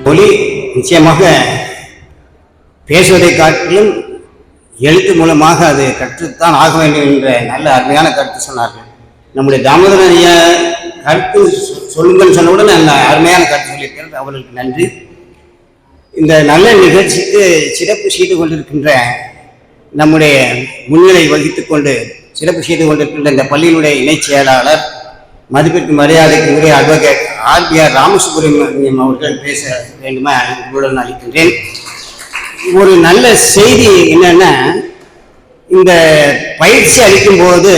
மொழி நிச்சயமாக பேசுவதை காட்டிலும் எழுத்து மூலமாக அது கற்றுத்தான் ஆக வேண்டும் என்ற நல்ல அருமையான கருத்து சொன்னார்கள். நம்முடைய தாமோதரன் ஐயா கருத்து சொல்லுங்கள் சொன்னவுடன் நல்ல அருமையான கருத்து சொல்லியிருக்கிறது. அவர்களுக்கு நன்றி. இந்த நல்ல நிகழ்ச்சிக்கு சிறப்பு செய்து கொண்டிருக்கின்ற நம்முடைய முன்னிலை வகித்துக் கொண்டு சிறப்பு செய்து கொண்டிருக்கின்ற இந்த பள்ளியினுடைய இணைச் செயலாளர் மதிப்பிற்கு மரியாதைக்கு உரிய அட்வொகேட் ஆர் ராமசுப்ரமணியம் அவர்கள் பேச வேண்டுமா உங்களுடன் அளிக்கின்றேன். ஒரு நல்ல செய்தி என்னன்னா, இந்த பயிற்சி அளிக்கும் போது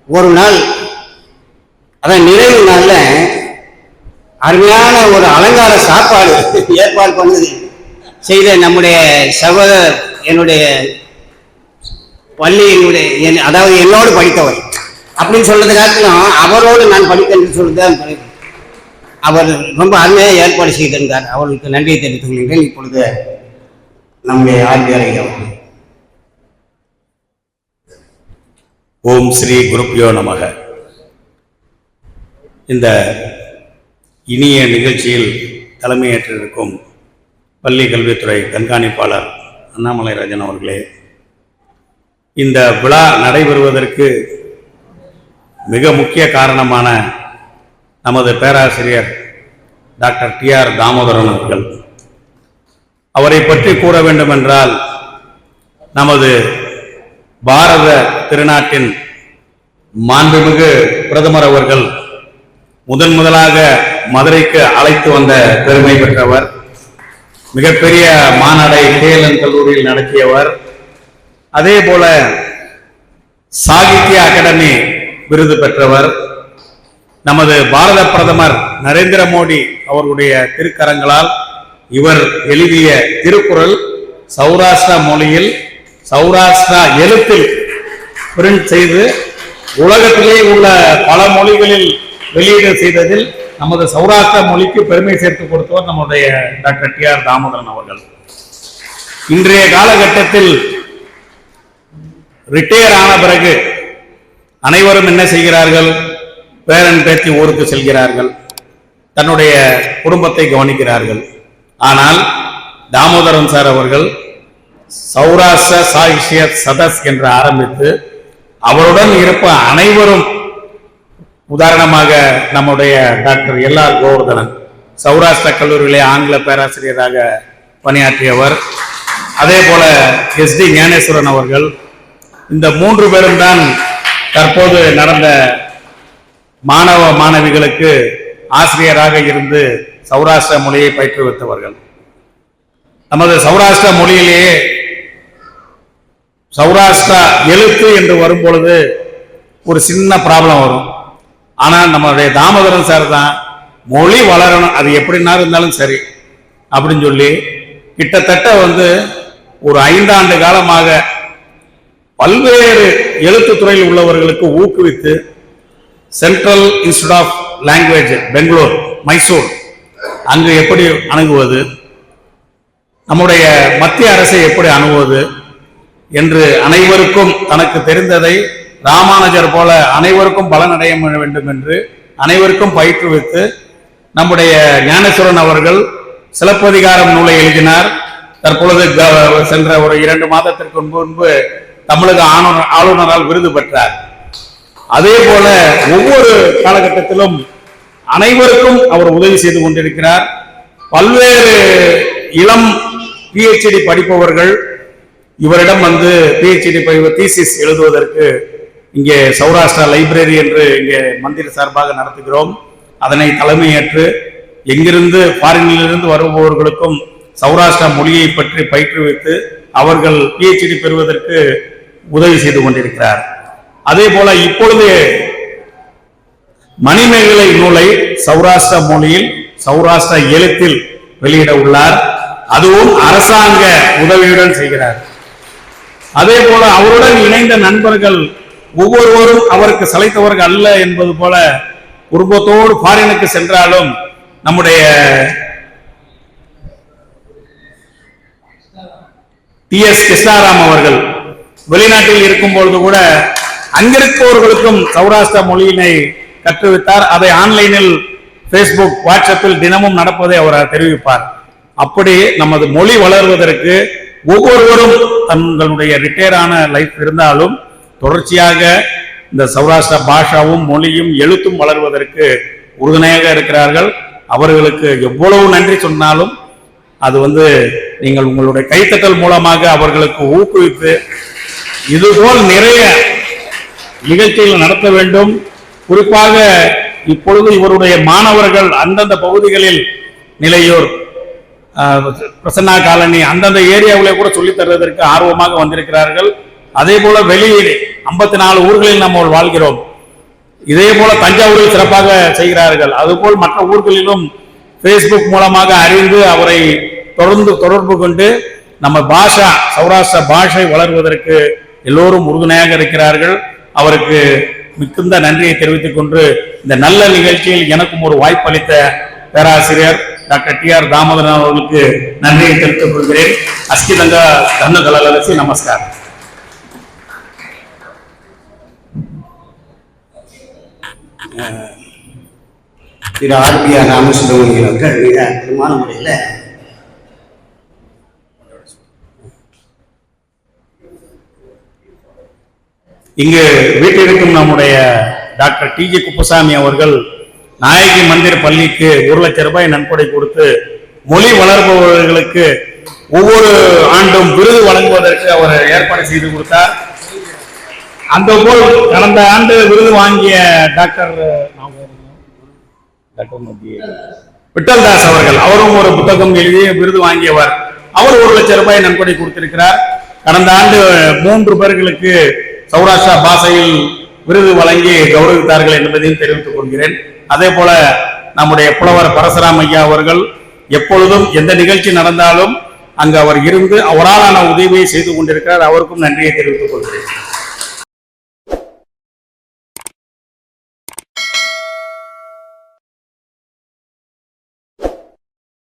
ஒரு நாள் அதான் நிறைவு நாள்ல அருமையான ஒரு அலங்கார சாப்பாடு ஏற்பாடு பண்ணது செய்த நம்முடைய சகோதரர், என்னுடைய பள்ளியினுடைய அதாவது என்னோடு படித்தவர் அப்படின்னு சொல்றது காட்டிலும் அவரோடு நான் படித்தேன் சொல்லிதான் அவர் ரொம்ப அருமையாக ஏற்பாடு செய்திருந்தார். அவர்களுக்கு நன்றியை தெரிவித்துக் கொள்கிறேன். இப்பொழுது நம்முடைய ஆர்பிஆர் ஐயா. ஓம் ஸ்ரீ குருப்யோ நமக. இந்த இனிய நிகழ்ச்சியில் தலைமையேற்றிருக்கும் பள்ளி கல்வித்துறை கண்காணிப்பாளர் அண்ணாமலை ராஜன் அவர்களே, இந்த விழா நடைபெறுவதற்கு மிக முக்கிய காரணமான நமது பேராசிரியர் டாக்டர் TR தாமோதரன் அவர்கள், அவரை பற்றி கூற வேண்டுமென்றால் நமது பாரத திருநாட்டின் மாண்புமிகு பிரதமர் அவர்கள் முதலாக மதுரைக்கு அழைத்து வந்த பெருமை பெற்றவர். மிகப்பெரிய மாநாடை KLN கல்லூரியில் நடத்தியவர். அதே போல சாகித்ய அகாடமி விருது பெற்றவர். நமது பாரத பிரதமர் நரேந்திர மோடி அவர்களுடைய திருக்கரங்களால் இவர் எழுதிய திருக்குறள் சௌராஷ்டிரா மொழியில் சௌராஷ்டிரா எழுத்தில் பிரிண்ட் செய்து உலகத்திலே உள்ள பல மொழிகளில் வெளியீடு செய்ததில் நமது சௌராஷ்டிரா மொழிக்கு பெருமை சேர்த்து கொடுத்தவர் நம்முடைய டாக்டர் TR தாமோதரன் அவர்கள். இன்றைய காலகட்டத்தில் ரிட்டையர் ஆன பிறகு அனைவரும் என்ன செய்கிறார்கள்? பேரன் பேத்தி ஊருக்கு செல்கிறார்கள், தன்னுடைய குடும்பத்தை கவனிக்கிறார்கள். ஆனால் தாமோதரன் சார் அவர்கள் சௌராஷ்டிர சாகித்ய சதஸ் என்று ஆரம்பித்து அவருடன் இருப்ப அனைவரும், உதாரணமாக நம்முடைய டாக்டர் LR கோவர்தனன் சௌராஷ்டிர கல்லூரியிலே ஆங்கில பேராசிரியராக பணியாற்றியவர். அதே போல SD ஞானேஸ்வரன் அவர்கள், இந்த 3 பேரும் தான் தற்போது நடந்த மாணவ மாணவிகளுக்கு ஆசிரியராக இருந்து சௌராஷ்டிர மொழியை பயிற்றுவித்தவர்கள். நமது சௌராஷ்டிர மொழியிலேயே சௌராஷ்டிரா எழுத்து என்று வரும்பொழுது ஒரு சின்ன ப்ராப்ளம் வரும். ஆனால் நம்மளுடைய தாமோதரன் சார் தான் மொழி வளரணும், அது எப்படின்னா இருந்தாலும் சரி அப்படின்னு சொல்லி கிட்டத்தட்ட ஒரு 5 ஆண்டு காலமாக பல்வேறு எழுத்துத்துறையில் உள்ளவர்களுக்கு ஊக்குவித்து central institute of language Bengaluru, Mysore, அங்கு எப்படி அணுகுவது, நம்முடைய மத்திய அரசை எப்படி அணுகுவது என்று அனைவருக்கும் தனக்கு தெரிந்ததை ராமானுஜர் போல அனைவருக்கும் பலனடைய வேண்டும் என்று அனைவருக்கும் பயிற்றுவித்து நம்முடைய ஞானேஸ்வரன் அவர்கள் சிலப்பதிகாரம் நூலை எழுதினார். தற்பொழுது சென்ற ஒரு 2 மாதத்திற்கு முன்பு தமிழக ஆளுநரால் விருது பெற்றார். அதே போல ஒவ்வொரு காலகட்டத்திலும் அனைவருக்கும் அவர் உதவி செய்து கொண்டிருக்கிறார். பல்வேறு இளம் PhD படிப்பவர்கள் இவரிடம் PhD தீசிஸ் எழுதுவதற்கு இங்கே சௌராஷ்டிரா லைப்ரரி என்று இங்கே மந்திரி சார்பாக நடத்துகிறோம். அதனை தலைமையேற்று எங்கிருந்து ஃபாரினிலிருந்து வருபவர்களுக்கும் சௌராஷ்டிரா மொழியை பற்றி பயிற்றுவித்து அவர்கள் PhD பெறுவதற்கு உதவி செய்து கொண்டிருக்கிறார். அதே போல இப்பொழுது மணிமேகலை நூலை சௌராஷ்டிரா மொழியில் சௌராஷ்டிரா எழுத்தில் வெளியிட உள்ளார். அதுவும் அரசாங்க உதவியுடன் செய்கிறார். அதே போல அவருடன் இணைந்த நண்பர்கள் ஒவ்வொருவரும் அவருக்கு சளைத்தவர்கள் அல்ல என்பது போல குடும்பத்தோடு ஃபாரினுக்கு சென்றாலும் நம்முடைய TS கிருஷ்ணாராம் அவர்கள் வெளிநாட்டில் இருக்கும் பொழுது கூட அங்கிருப்பவர்களுக்கும் சௌராஷ்டிரா மொழியினை கற்றுவித்தார். அதை ஆன்லைனில் ஃபேஸ்புக், வாட்ஸ்அப்பில் தினமும் நடப்பதை அவர் தெரிவிப்பார். அப்படி நமது மொழி வளர்வதற்கு ஒவ்வொருவரும் தங்களுடைய ரிட்டையரான லைஃப் இருந்தாலும் தொடர்ச்சியாக இந்த சௌராஷ்டிரா பாஷாவும் மொழியும் எழுத்தும் வளர்வதற்கு உறுதுணையாக இருக்கிறார்கள். அவர்களுக்கு எவ்வளவு நன்றி சொன்னாலும் அது நீங்கள் உங்களுடைய கைத்தட்டல் மூலமாக அவர்களுக்கு ஊக்குவித்து இதுபோல் நிறைய நிகழ்ச்சிகள் நடத்த வேண்டும். குறிப்பாக இப்பொழுது இவருடைய மாணவர்கள் அந்தந்த பகுதிகளில் நிலையூர், பிரசன்னா காலனி அந்தந்த ஏரியாவிலே கூட சொல்லித் தருவதற்கு ஆர்வமாக வந்திருக்கிறார்கள். அதே போல வெளியே 54 ஊர்களில் நம்ம வாழ்கிறோம். இதே போல தஞ்சாவூரில் சிறப்பாக செய்கிறார்கள். அதுபோல் மற்ற ஊர்களிலும் பேஸ்புக் மூலமாக அறிந்து அவரை தொடர்பு கொண்டு நம்ம பாஷா சௌராஷ்டிர பாஷை வளர்வதற்கு எல்லோரும் உறுதுணையாக இருக்கிறார்கள். அவருக்கு மிகுந்த நன்றியை தெரிவித்துக் கொண்டு இந்த நல்ல நிகழ்ச்சியில் எனக்கும் ஒரு வாய்ப்பளித்த பேராசிரியர் டாக்டர் டி.ஆர். தாமோதரன் அவர்களுக்கு நன்றியை தெரிவித்துக் கொள்கிறேன். அஸ்கிதங்கா தன்னுகலசி நமஸ்கார். திரு ஆர்.பி.ஆர். ராமசுப்ரமணியன் அவர்கள் மிக அற்புதமான முறையில் இங்கு வீட்டிற்கும் நம்முடைய டாக்டர் டி.ஜி. குப்புசாமி அவர்கள் நாயகி மந்திர் பள்ளிக்கு 1 லட்சம் ரூபாய் நன்கொடை கொடுத்து மொழி வளர்ப்பவர்களுக்கு ஒவ்வொரு ஆண்டும் விருது வழங்குவதற்கு அவர் ஏற்பாடு செய்து கொடுத்தார். அந்த போல் கடந்த ஆண்டு விருது வாங்கிய டாக்டர் விட்டல்தாஸ் அவர்கள், அவரும் ஒரு புத்தகம் எழுதி விருது வாங்கியவர். அவர் 1 லட்சம் ரூபாய் நன்கொடை கொடுத்திருக்கிறார். கடந்த ஆண்டு 3 பேர்களுக்கு சௌராஷ்டிரா பாஷையில் விருது வழங்கி கௌரவித்தார்கள் என்பதையும் தெரிவித்துக் கொள்கிறேன். அதே போல நம்முடைய புலவர் பரசுராம் ஐயா அவர்கள் எப்பொழுதும் எந்த நிகழ்ச்சி நடந்தாலும் அங்கு அவர் இருந்து அவராலான உதவியை செய்து கொண்டிருக்கிறார். அவருக்கும் நன்றியை தெரிவித்துக் கொள்கிறேன்.